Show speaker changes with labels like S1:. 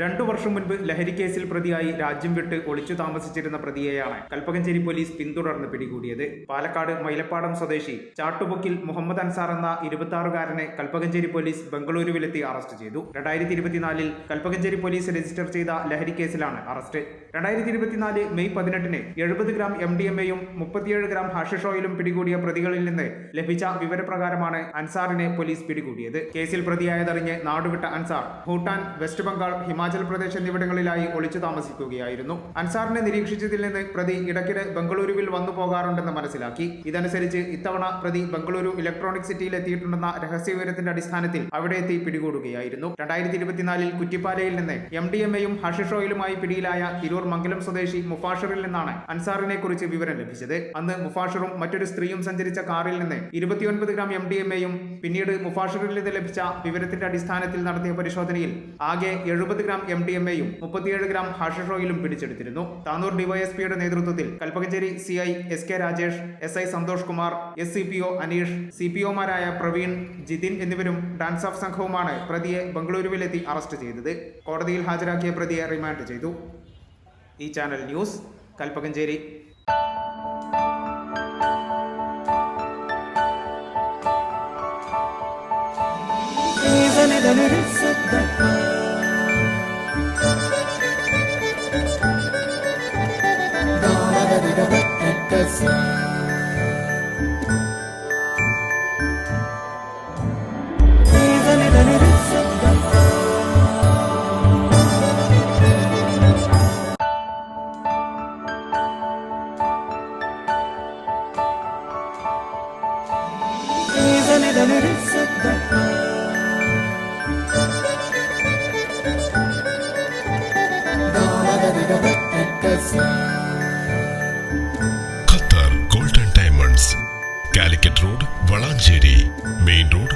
S1: 2 വർഷം മുൻപ് ലഹരി കേസിൽ പ്രതിയായി രാജ്യം വിട്ട് ഒളിച്ചു താമസിച്ചിരുന്ന പ്രതിയെയാണ് കൽപ്പകഞ്ചേരി പോലീസ് പിന്തുടർന്ന് പിടികൂടിയത്. പാലക്കാട് മൈലപ്പാടം സ്വദേശി ചാട്ടുപൊക്കിൽ മുഹമ്മദ് അൻസാർ എന്ന 26-കാരനെ കൽപ്പകഞ്ചേരി പോലീസ് ബംഗളൂരുവിലെത്തി അറസ്റ്റ് ചെയ്തു. 2024 കൽപ്പകഞ്ചേരി പോലീസ് രജിസ്റ്റർ ചെയ്ത ലഹരി കേസിലാണ് അറസ്റ്റ്. 2024 മെയ് 18-ന് 70 ഗ്രാം MDMA-യും 37 ഗ്രാം ഹാഷിഷ് ഓയിലും പിടികൂടിയ പ്രതികളിൽ നിന്ന് ലഭിച്ച വിവരപ്രകാരമാണ് അൻസാറിനെ പോലീസ് പിടികൂടിയത്. കേസിൽ പ്രതിയായതറിഞ്ഞ് നാടുവിട്ട അൻസാർ ഭൂട്ടാൻ, വെസ്റ്റ് ബംഗാൾ, ഹിമാചൽ പ്രദേശ് എന്നിവിടങ്ങളിലായി ഒളിച്ചു താമസിക്കുകയായിരുന്നു. അൻസാറിനെ നിരീക്ഷിച്ചതിൽ നിന്ന് പ്രതി ഇടയ്ക്കിടെ ബംഗളൂരുവിൽ വന്നു പോകാറുണ്ടെന്ന് മനസ്സിലാക്കി. ഇതനുസരിച്ച് ഇത്തവണ പ്രതി ബംഗളൂരു ഇലക്ട്രോണിക് സിറ്റിയിൽ എത്തിയിട്ടുണ്ടെന്ന രഹസ്യവിവരത്തിന്റെ അടിസ്ഥാനത്തിൽ അവിടെ എത്തി പിടികൂടുകയായിരുന്നു. 2024 കുറ്റിപ്പാലയിൽ നിന്ന് MDMA-യും ഹാഷിഷ് ഓയിലുമായി പിടിയിലായ തിരൂർ മംഗലം സ്വദേശി മുഫാഷിറിൽ നിന്നാണ് അൻസാറിനെ കുറിച്ച് വിവരം ലഭിച്ചത്. അന്ന് മുഫാഷിറും മറ്റൊരു സ്ത്രീയും സഞ്ചരിച്ച കാറിൽ നിന്ന് 29 ഗ്രാം MDMA-യും പിന്നീട് മുഫാഷിറിൽ നിന്ന് ലഭിച്ച വിവരത്തിന്റെ അടിസ്ഥാനത്തിൽ നടത്തിയ പരിശോധനയിൽ ആകെ 70 ഗ്രാം MDMA-യും 37 ഗ്രാം ഹാഷിഷ് ഓയിലും പിടിച്ചെടുത്തിരുന്നു. താനൂർ ഡിവൈഎസ്പിയുടെ നേതൃത്വത്തിൽ Kalpakanchery CI SK Rajesh, SI Santhosh Kumar, SCPO Aneesh, CPO-മാരായ Praveen, Jithin എന്നിവരും ഡാൻസ് ഓഫ് സംഘവുമാണ് പ്രതിയെ ബംഗളൂരുവിലെത്തി അറസ്റ്റ് ചെയ്തത്. കോടതിയിൽ ഹാജരാക്കിയ പ്രതിയെ റിമാൻഡ് ചെയ്തു. ഈ channel news, Kalpakanchery.
S2: Qatar golden diamonds, Calicut road, Valanchery main road,